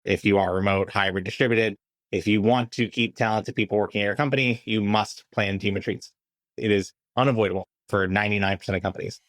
if you are remote, hybrid, distributed. If you want to keep talented people working at your company, you must plan team retreats. It is unavoidable for 99% of companies.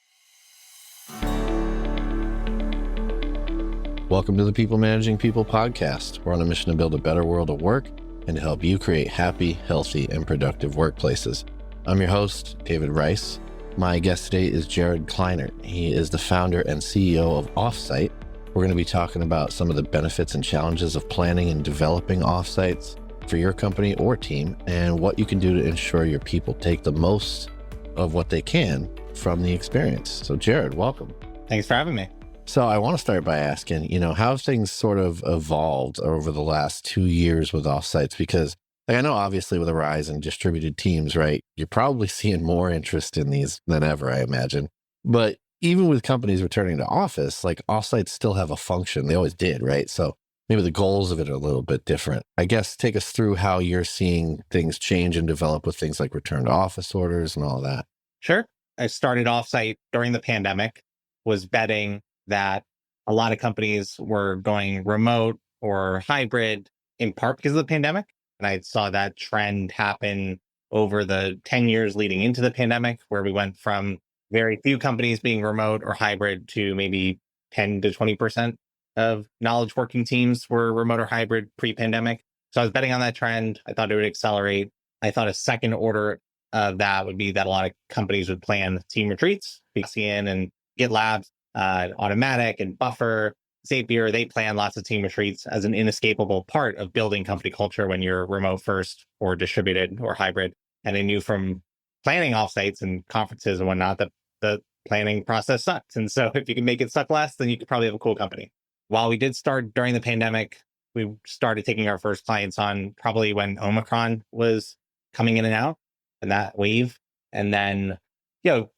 Welcome to the People Managing People podcast. We're on a mission to build a better world of work and to help you create happy, healthy, and productive workplaces. I'm your host, David Rice. My guest today is Jared Kleinert. He is the founder and CEO of Offsite. We're going to be talking about some of the benefits and challenges of planning and developing offsites for your company or team, and what you can do to ensure your people take the most of what they can from the experience. So Jared, welcome. Thanks for having me. So I want to start by asking, how have things sort of evolved over the last 2 years with offsites? Because I know obviously with a rise in distributed teams, right, you're probably seeing more interest in these than ever, I imagine. But even with companies returning to office, like offsites still have a function. They always did, right? So maybe the goals of it are a little bit different. I guess take us through how you're seeing things change and develop with things like return to office orders and all that. Sure. I started Offsite during the pandemic, was betting that a lot of companies were going remote or hybrid in part because of the pandemic. And I saw that trend happen over the 10 years leading into the pandemic, where we went from very few companies being remote or hybrid to maybe 10 to 20% of knowledge working teams were remote or hybrid pre-pandemic. So I was betting on that trend. I thought it would accelerate. I thought a second order of that would be that a lot of companies would plan team retreats, BCN and GitLab, Automatic and Buffer, Zapier. They plan lots of team retreats as an inescapable part of building company culture when you're remote first or distributed or hybrid. And I knew from planning offsites and conferences and whatnot that the planning process sucks. And so if you can make it suck less, then you could probably have a cool company. While we did start during the pandemic, we started taking our first clients on probably when Omicron was coming in and out and that wave. And then,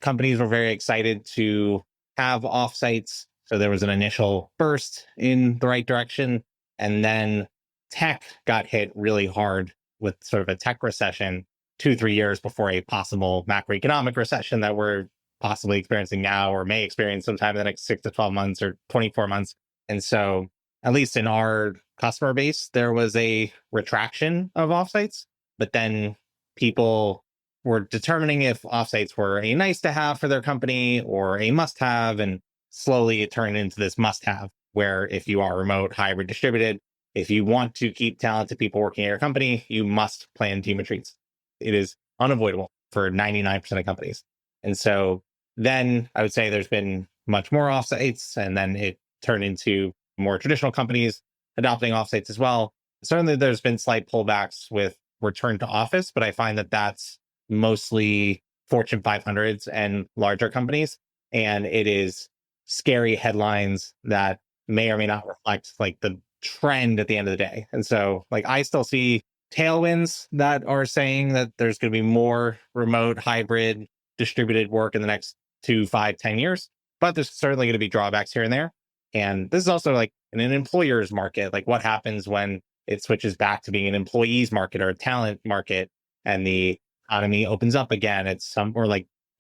companies were very excited to have offsites. So there was an initial burst in the right direction. And then tech got hit really hard with sort of a tech recession 2-3 years before a possible macroeconomic recession that we're possibly experiencing now or may experience sometime in the next 6 to 12 months or 24 months. And so at least in our customer base, there was a retraction of offsites, but then people were determining if offsites were a nice to have for their company or a must have. And slowly it turned into this must have, where if you are remote, hybrid, distributed, if you want to keep talented people working at your company, you must plan team retreats. It is unavoidable for 99% of companies. And so then I would say there's been much more offsites, and then it turned into more traditional companies adopting offsites as well. Certainly there's been slight pullbacks with return to office, but I find that that's mostly Fortune 500s and larger companies. And it is scary headlines that may or may not reflect like the trend at the end of the day. And so I still see tailwinds that are saying that there's going to be more remote, hybrid, distributed work in the next 2, 5, 10 years. But there's certainly going to be drawbacks here and there. And this is also in an employer's market, what happens when it switches back to being an employee's market or a talent market and the economy opens up again,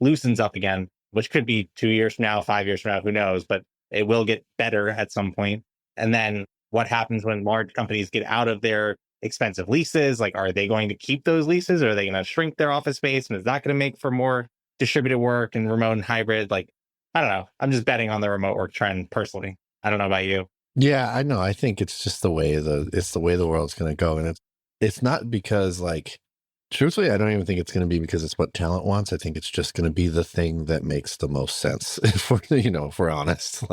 loosens up again, which could be 2 years from now, 5 years from now, who knows, but it will get better at some point. And then what happens when large companies get out of their expensive leases? Are they going to keep those leases, or are they going to shrink their office space? And is that going to make for more distributed work and remote and hybrid? I don't know. I'm just betting on the remote work trend personally. I don't know about you. Yeah, I know. I think it's just the way the world's going to go. And it's not because truthfully, I don't even think it's going to be because it's what talent wants. I think it's just going to be the thing that makes the most sense if we're honest.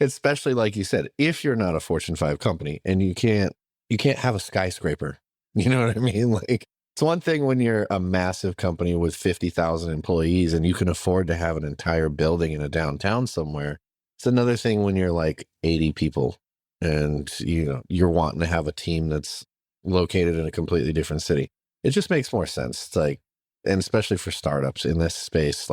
Especially like you said, if you're not a Fortune 5 company and you can't have a skyscraper, you know what I mean? It's one thing when you're a massive company with 50,000 employees and you can afford to have an entire building in a downtown somewhere. It's another thing when you're 80 people and you're wanting to have a team that's located in a completely different city. It just makes more sense. And especially for startups in this space,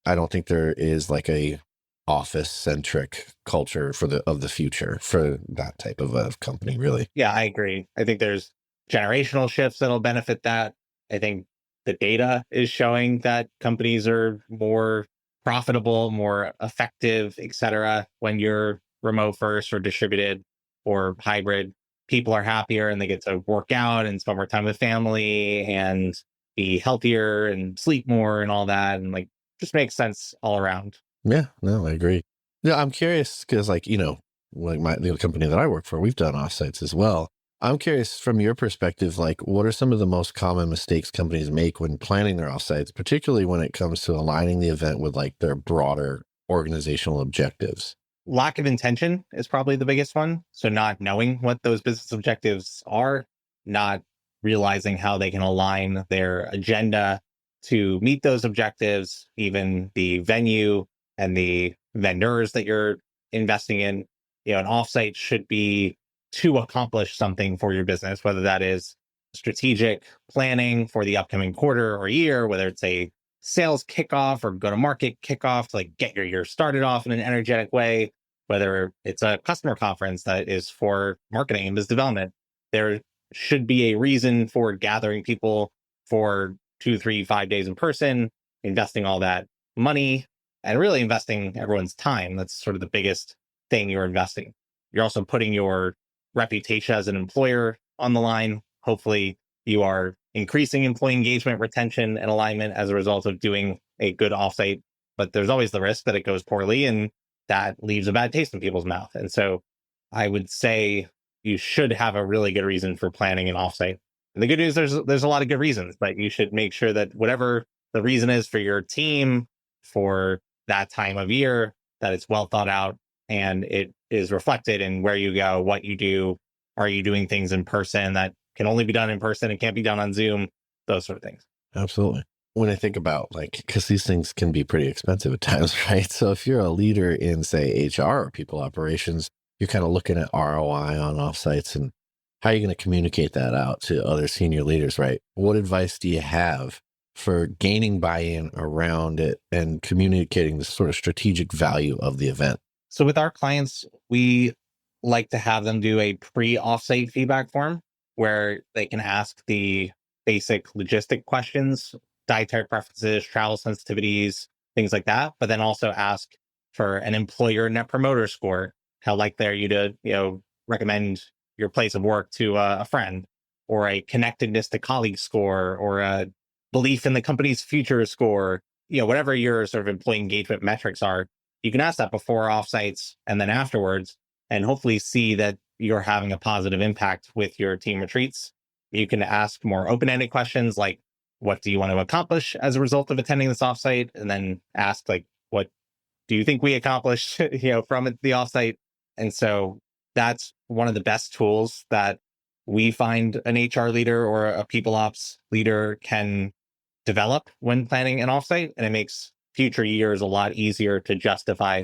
I don't think there is a office centric culture of the future for that type of a company, really. Yeah, I agree. I think there's generational shifts that'll benefit that. I think the data is showing that companies are more profitable, more effective, et cetera, when you're remote first or distributed. or hybrid, people are happier and they get to work out and spend more time with family and be healthier and sleep more and all that. And like, just makes sense all around. Yeah, no, I agree. Yeah, I'm curious because, like, like the company that I work for, we've done offsites as well. I'm curious from your perspective, like, what are some of the most common mistakes companies make when planning their offsites, particularly when it comes to aligning the event with like their broader organizational objectives? Lack of intention is probably the biggest one. So not knowing what those business objectives are, not realizing how they can align their agenda to meet those objectives, even the venue and the vendors that you're investing in. An offsite should be to accomplish something for your business, whether that is strategic planning for the upcoming quarter or year, whether it's a sales kickoff or go to market kickoff to like get your year started off in an energetic way, whether it's a customer conference that is for marketing and business development. There should be a reason for gathering people for 2, 3, 5 days in person, investing all that money, and really investing everyone's time. That's sort of the biggest thing you're investing. You're also putting your reputation as an employer on the line. Hopefully, you are increasing employee engagement, retention, and alignment as a result of doing a good offsite. But there's always the risk that it goes poorly and that leaves a bad taste in people's mouth. And so I would say you should have a really good reason for planning an offsite. And the good news, there's a lot of good reasons, but you should make sure that whatever the reason is for your team for that time of year, that it's well thought out and it is reflected in where you go, what you do. Are you doing things in person that can only be done in person and can't be done on Zoom? Those sort of things. Absolutely. When I think about like, because these things can be pretty expensive at times, right? So if you're a leader in, say, HR or people operations, you're kind of looking at ROI on offsites and how are you going to communicate that out to other senior leaders, right? What advice do you have for gaining buy-in around it and communicating the sort of strategic value of the event? So with our clients, we like to have them do a pre-offsite feedback form where they can ask the basic logistic questions, dietary preferences, travel sensitivities, things like that, but then also ask for an employer net promoter score. How likely are you to, recommend your place of work to a friend, or a connectedness to colleague score, or a belief in the company's future score, whatever your sort of employee engagement metrics are. You can ask that before offsites and then afterwards, and hopefully see that you're having a positive impact with your team retreats. You can ask more open-ended questions like, what do you want to accomplish as a result of attending this offsite? And then ask like, what do you think we accomplished, from the offsite? And so that's one of the best tools that we find an HR leader or a people ops leader can develop when planning an offsite. And it makes future years a lot easier to justify.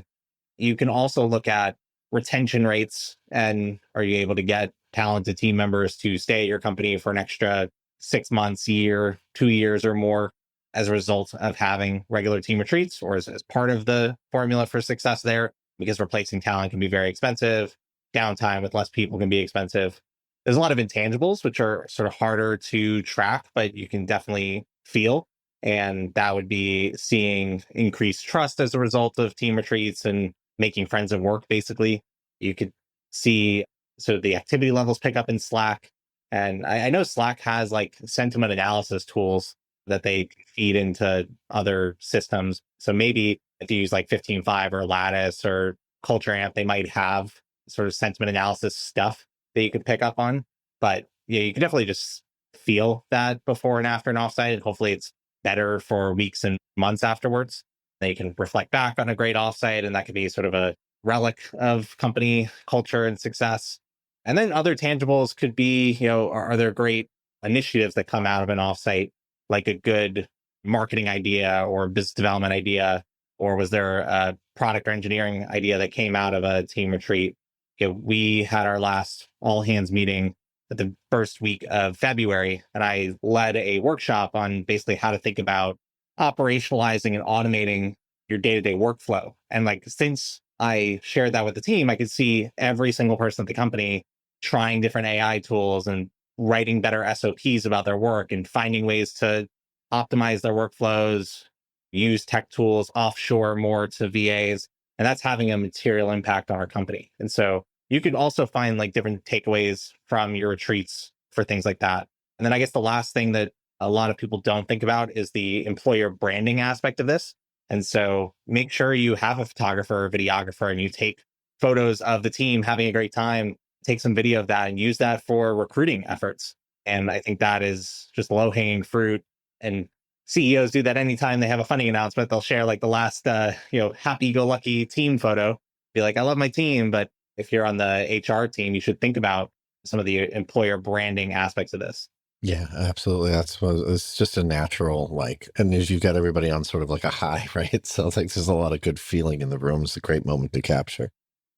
You can also look at retention rates and are you able to get talented team members to stay at your company for an extra 6 months, year, 2 years or more as a result of having regular team retreats, or as part of the formula for success there, because replacing talent can be very expensive. Downtime with less people can be expensive. There's a lot of intangibles, which are sort of harder to track, but you can definitely feel. And that would be seeing increased trust as a result of team retreats and making friends at work, basically. You could see so the activity levels pick up in Slack. And I know Slack has like sentiment analysis tools that they feed into other systems. So maybe if you use like 15.5 or Lattice or Culture Amp, they might have sort of sentiment analysis stuff that you could pick up on. But yeah, you can definitely just feel that before and after an offsite. And hopefully it's better for weeks and months afterwards. They can reflect back on a great offsite, and that could be sort of a relic of company culture and success. And then other tangibles could be, are there great initiatives that come out of an offsite, like a good marketing idea or business development idea, or was there a product or engineering idea that came out of a team retreat? We had our last all hands meeting at the first week of February, and I led a workshop on basically how to think about operationalizing and automating your day-to-day workflow. And like, since I shared that with the team, I could see every single person at the company trying different AI tools and writing better SOPs about their work and finding ways to optimize their workflows, use tech tools, offshore more to VAs. And that's having a material impact on our company. And so you could also find like different takeaways from your retreats for things like that. And then I guess the last thing that a lot of people don't think about is the employer branding aspect of this. And so make sure you have a photographer or videographer and you take photos of the team having a great time, take some video of that and use that for recruiting efforts. And I think that is just low hanging fruit. And CEOs do that anytime they have a funding announcement. They'll share like the last, happy go lucky team photo, be like, I love my team. But if you're on the HR team, you should think about some of the employer branding aspects of this. Yeah, absolutely. It's just a natural, like, and as you've got everybody on sort of like a high, right? So it's like there's a lot of good feeling in the room. It's a great moment to capture.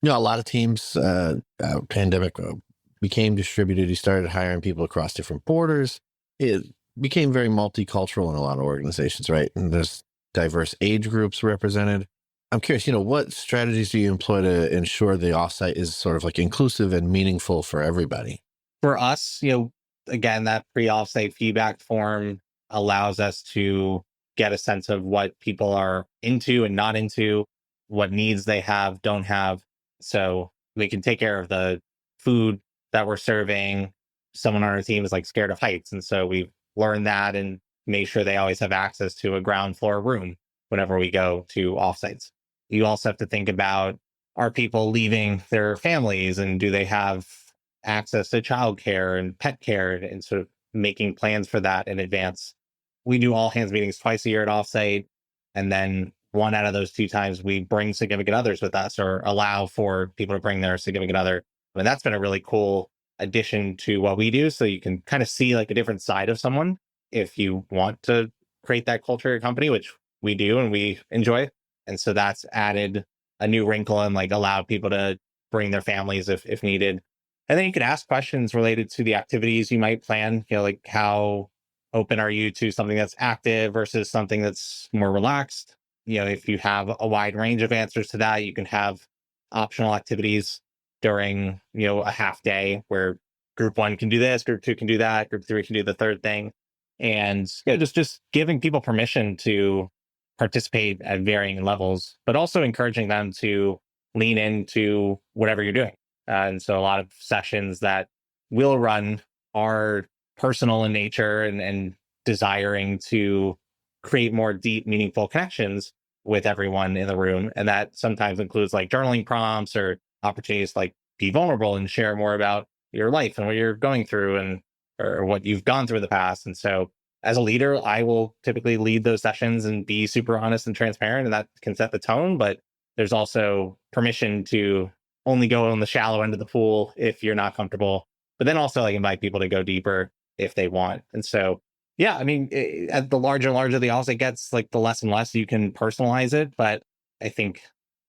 A lot of teams, pandemic became distributed. You started hiring people across different borders. It became very multicultural in a lot of organizations, right? And there's diverse age groups represented. I'm curious, what strategies do you employ to ensure the offsite is sort of like inclusive and meaningful for everybody? For us, again, that pre-offsite feedback form allows us to get a sense of what people are into and not into, what needs they have, don't have. So we can take care of the food that we're serving. Someone on our team is like scared of heights. And so we've learned that and made sure they always have access to a ground floor room whenever we go to offsites. You also have to think about, are people leaving their families and do they have access to childcare and pet care and sort of making plans for that in advance. We do all hands meetings twice a year at Offsite. And then one out of those two times we bring significant others with us or allow for people to bring their significant other. And that's been a really cool addition to what we do. So you can kind of see like a different side of someone if you want to create that culture at your company, which we do and we enjoy. And so that's added a new wrinkle and like allowed people to bring their families if needed. And then you could ask questions related to the activities you might plan, like how open are you to something that's active versus something that's more relaxed? If you have a wide range of answers to that, you can have optional activities during, a half day where group one can do this, group two can do that, group three can do the third thing. And just giving people permission to participate at varying levels, but also encouraging them to lean into whatever you're doing. And so a lot of sessions that we'll run are personal in nature and desiring to create more deep, meaningful connections with everyone in the room. And that sometimes includes like journaling prompts or opportunities to like be vulnerable and share more about your life and what you're going through and or what you've gone through in the past. And so as a leader, I will typically lead those sessions and be super honest and transparent, and that can set the tone. But there's also permission to only go on the shallow end of the pool if you're not comfortable, but then also like invite people to go deeper if they want. And so, yeah, I mean, at the larger and larger the offsite gets, like the less and less you can personalize it. But I think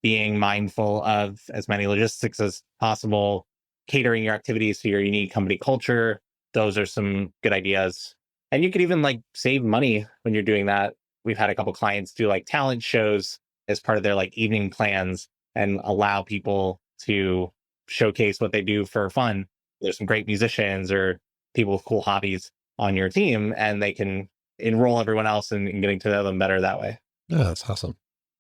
being mindful of as many logistics as possible, catering your activities to your unique company culture, those are some good ideas. And you could even like save money when you're doing that. We've had a couple clients do like talent shows as part of their like evening plans and allow people to showcase what they do for fun. There's some great musicians or people with cool hobbies on your team, and they can enroll everyone else in getting to know them better that way. Yeah, that's awesome.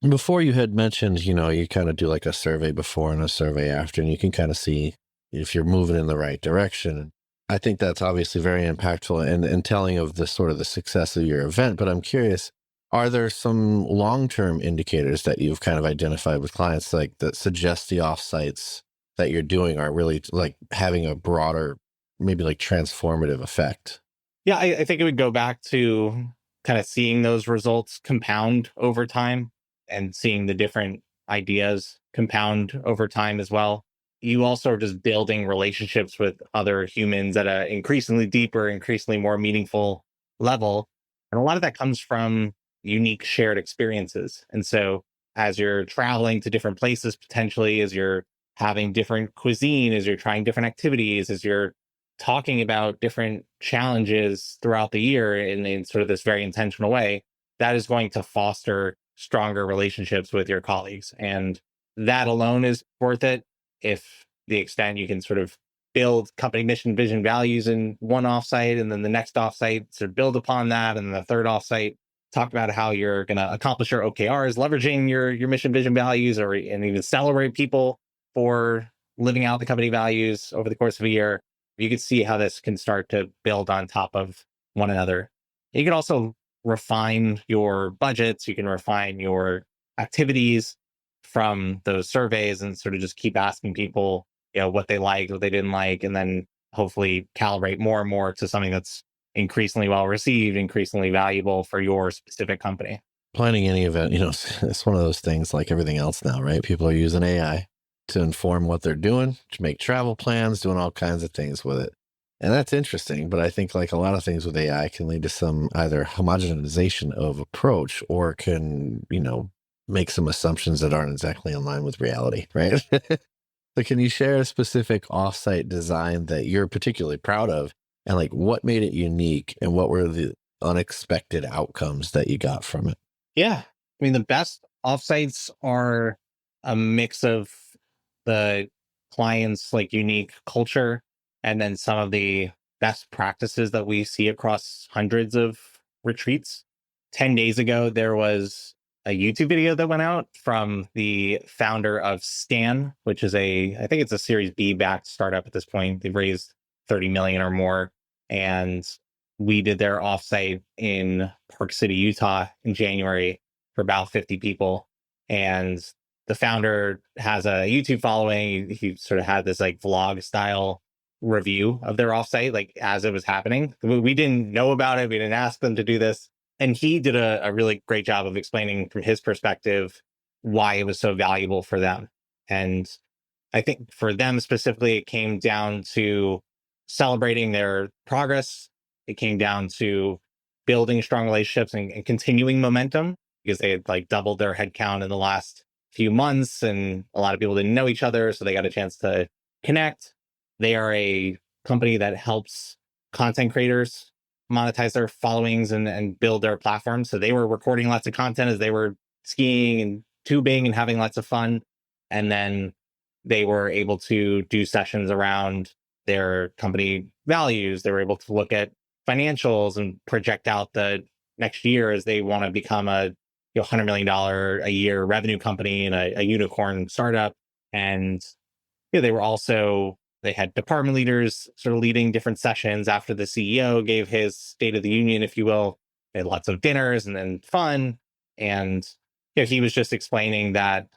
Before you had mentioned, you kind of do like a survey before and a survey after, and you can kind of see if you're moving in the right direction. I think that's obviously very impactful and telling of the sort of the success of your event. But I'm curious, are there some long-term indicators that you've kind of identified with clients like that suggest the offsites that you're doing are really like having a broader, maybe like transformative effect? Yeah, I think it would go back to kind of seeing those results compound over time and seeing the different ideas compound over time as well. You also are just building relationships with other humans at an increasingly deeper, increasingly more meaningful level. And a lot of that comes from unique shared experiences. And so as you're traveling to different places, potentially, as you're having different cuisine, as you're trying different activities, as you're talking about different challenges throughout the year in sort of this very intentional way, that is going to foster stronger relationships with your colleagues. And that alone is worth it if the extent you can sort of build company mission, vision, values in one offsite, and then the next offsite sort of build upon that, and then the third offsite talk about how you're going to accomplish your OKRs, leveraging your mission, vision, values, and even celebrate people for living out the company values over the course of a year, you can see how this can start to build on top of one another. You can also refine your budgets, you can refine your activities from those surveys and sort of just keep asking people, what they liked, what they didn't like, and then hopefully calibrate more and more to something that's increasingly well received, increasingly valuable for your specific company. Planning any event, it's one of those things like everything else now, right? People are using AI to inform what they're doing, to make travel plans, doing all kinds of things with it. And that's interesting, but I think like a lot of things with AI can lead to some either homogenization of approach or can, make some assumptions that aren't exactly in line with reality, right? So can you share a specific offsite design that you're particularly proud of and like what made it unique and what were the unexpected outcomes that you got from it? Yeah. I mean, the best offsites are a mix of the client's like unique culture and then some of the best practices that we see across hundreds of retreats. 10 days ago, there was a YouTube video that went out from the founder of Stan, which is I think it's a Series B backed startup at this point. They've raised 30 million or more. And we did their offsite in Park City, Utah in January for about 50 people. And the founder has a YouTube following. He sort of had this like vlog style review of their offsite, like as it was happening. We didn't know about it. We didn't ask them to do this. And he did a really great job of explaining from his perspective why it was so valuable for them. And I think for them specifically, it came down to celebrating their progress. It came down to building strong relationships and continuing momentum because they had like doubled their headcount in the last few months and a lot of people didn't know each other. So they got a chance to connect. They are a company that helps content creators monetize their followings and build their platforms. So they were recording lots of content as they were skiing and tubing and having lots of fun. And then they were able to do sessions around their company values. They were able to look at financials and project out the next year as they want to become a $100 million a year revenue company and a unicorn startup. And they had department leaders sort of leading different sessions after the CEO gave his State of the Union, if you will. They had lots of dinners and then fun. And he was just explaining that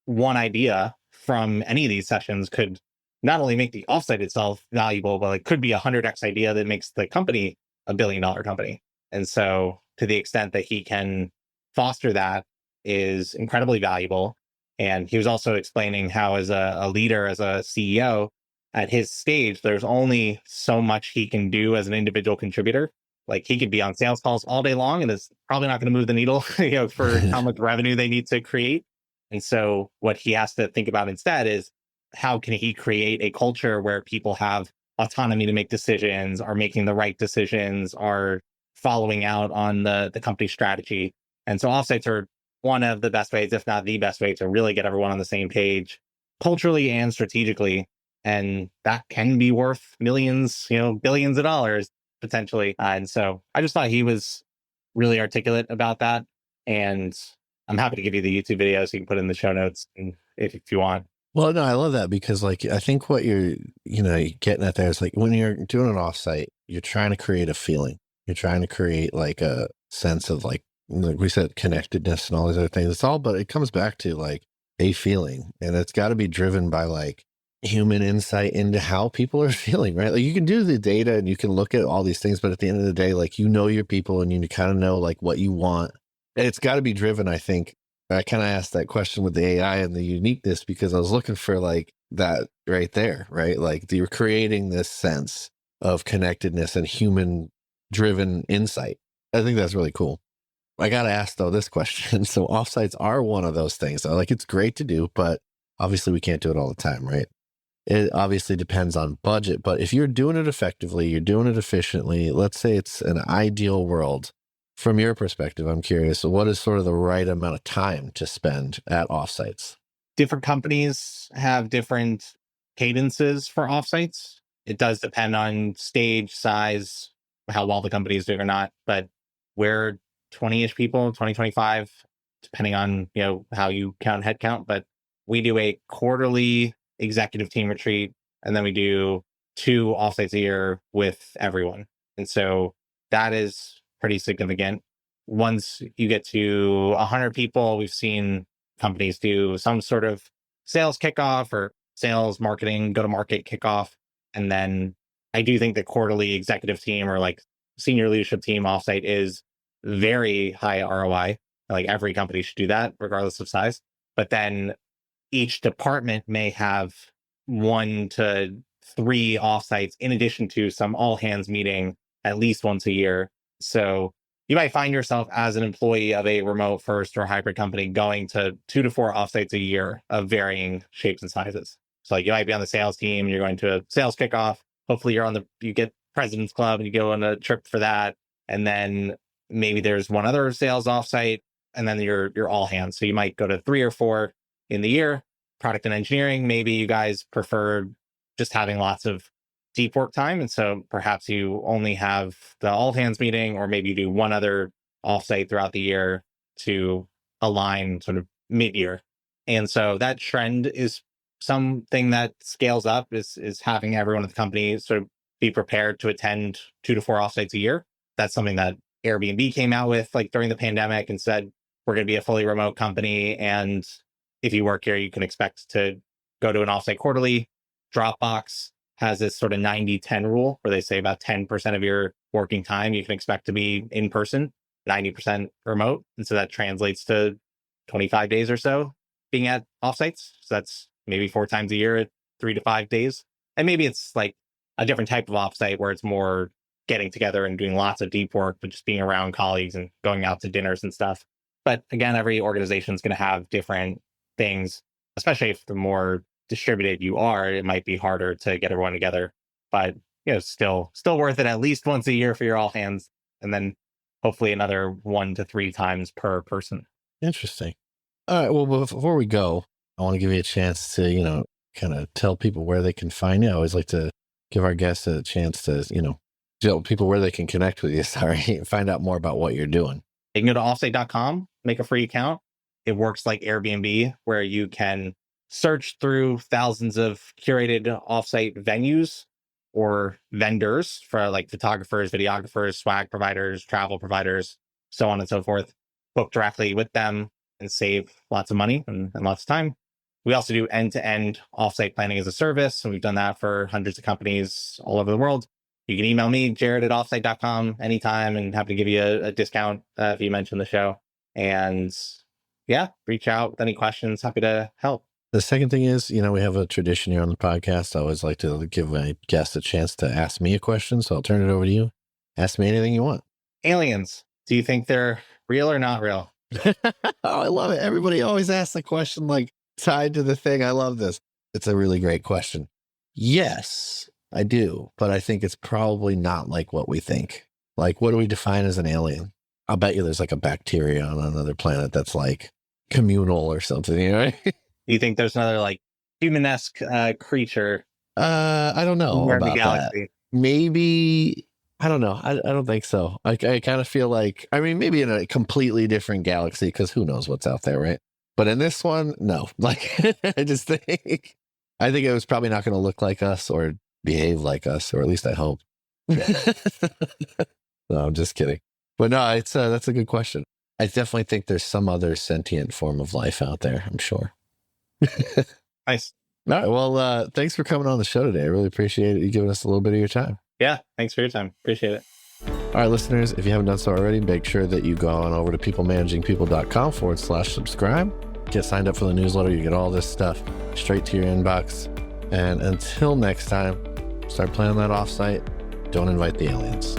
one idea from any of these sessions could not only make the offsite itself valuable, but it could be 100x idea that makes the company $1 billion company. And so to the extent that he can foster that is incredibly valuable. And he was also explaining how as a leader, as a CEO at his stage, there's only so much he can do as an individual contributor. Like he could be on sales calls all day long and it's probably not going to move the needle, for how much revenue they need to create. And so what he has to think about instead is how can he create a culture where people have autonomy to make decisions, are making the right decisions, are following out on the company strategy. And so offsites are one of the best ways, if not the best way, to really get everyone on the same page culturally and strategically. And that can be worth millions, billions of dollars potentially. And so I just thought he was really articulate about that. And I'm happy to give you the YouTube video so you can put it in the show notes if you want. Well, no, I love that because like I think what you're getting at there is like when you're doing an offsite, you're trying to create a feeling. You're trying to create like a sense of like we said, connectedness and all these other things. It's all, but it comes back to like a feeling, and it's got to be driven by like human insight into how people are feeling, right? Like you can do the data and you can look at all these things, but at the end of the day, like your people and you kind of know like what you want. And it's got to be driven, I think. I kind of asked that question with the AI and the uniqueness because I was looking for like that right there, right? Like you're creating this sense of connectedness and human driven insight. I think that's really cool. I got to ask though this question. So offsites are one of those things. So, like it's great to do, but obviously we can't do it all the time, right? It obviously depends on budget, but if you're doing it effectively, you're doing it efficiently, let's say it's an ideal world. From your perspective, I'm curious, what is sort of the right amount of time to spend at offsites? Different companies have different cadences for offsites. It does depend on stage, size, how well the company is doing or not, but we're 20-ish people, 20, 25, depending on, how you count headcount. But we do a quarterly executive team retreat, and then we do 2 offsites a year with everyone. And so that is pretty significant. Once you get to 100 people, we've seen companies do some sort of sales kickoff or sales marketing, go to market kickoff. And then I do think the quarterly executive team or like senior leadership team offsite is very high ROI. Like every company should do that, regardless of size. But then each department may have 1 to 3 offsites in addition to some all hands meeting at least once a year. So you might find yourself as an employee of a remote first or hybrid company going to 2 to 4 offsites a year of varying shapes and sizes. So like you might be on the sales team, you're going to a sales kickoff. Hopefully you get President's Club and you go on a trip for that. And then maybe there's one other sales offsite and then you're all hands. So you might go to 3 or 4 in the year. Product and engineering, maybe you guys prefer just having lots of deep work time. And so perhaps you only have the all hands meeting, or maybe you do one other offsite throughout the year to align sort of mid-year. And so that trend is something that scales up is having everyone at the company sort of be prepared to attend 2 to 4 offsites a year. That's something that Airbnb came out with like during the pandemic and said, we're going to be a fully remote company. And if you work here, you can expect to go to an offsite quarterly. Dropbox has this sort of 90-10 rule where they say about 10% of your working time you can expect to be in person, 90% remote. And so that translates to 25 days or so being at offsites. So that's maybe 4 times a year at 3 to 5 days. And maybe it's like a different type of offsite where it's more getting together and doing lots of deep work, but just being around colleagues and going out to dinners and stuff. But again, every organization is going to have different things, especially if the more distributed you are, it might be harder to get everyone together. But still worth it at least once a year for your all hands, and then hopefully another 1 to 3 times per person. Interesting. All right. Well, before we go, I want to give you a chance to, kind of tell people where they can find you. I always like to give our guests a chance to, tell people where they can connect with you. Sorry, find out more about what you're doing. You can go to offsite.com, make a free account. It works like Airbnb, where you can search through thousands of curated offsite venues or vendors for like photographers, videographers, swag providers, travel providers, so on and so forth. Book directly with them and save lots of money and lots of time. We also do end-to-end offsite planning as a service, and we've done that for hundreds of companies all over the world. You can email me, jared@offsite.com, anytime, and happy to give you a discount if you mention the show. And yeah, reach out with any questions. Happy to help. The second thing is, we have a tradition here on the podcast. I always like to give my guests a chance to ask me a question. So I'll turn it over to you. Ask me anything you want. Aliens. Do you think they're real or not real? Oh, I love it. Everybody always asks the question like tied to the thing. I love this. It's a really great question. Yes, I do. But I think it's probably not like what we think. Like, what do we define as an alien? I'll bet you there's like a bacteria on another planet that's like communal or something, Do you think there's another like human-esque creature? I don't know about the galaxy? That. Maybe, I don't know. I don't think so. I kind of feel like, maybe in a completely different galaxy, because who knows what's out there, right? But in this one, no. Like, I think it was probably not going to look like us or behave like us, or at least I hope. No, I'm just kidding. But no, that's a good question. I definitely think there's some other sentient form of life out there, I'm sure. Nice. All right. Well, thanks for coming on the show today. I really appreciate you giving us a little bit of your time. Yeah. Thanks for your time. Appreciate it. All right, listeners, if you haven't done so already, make sure that you go on over to peoplemanagingpeople.com/subscribe. Get signed up for the newsletter. You get all this stuff straight to your inbox. And until next time, start planning that offsite. Don't invite the aliens.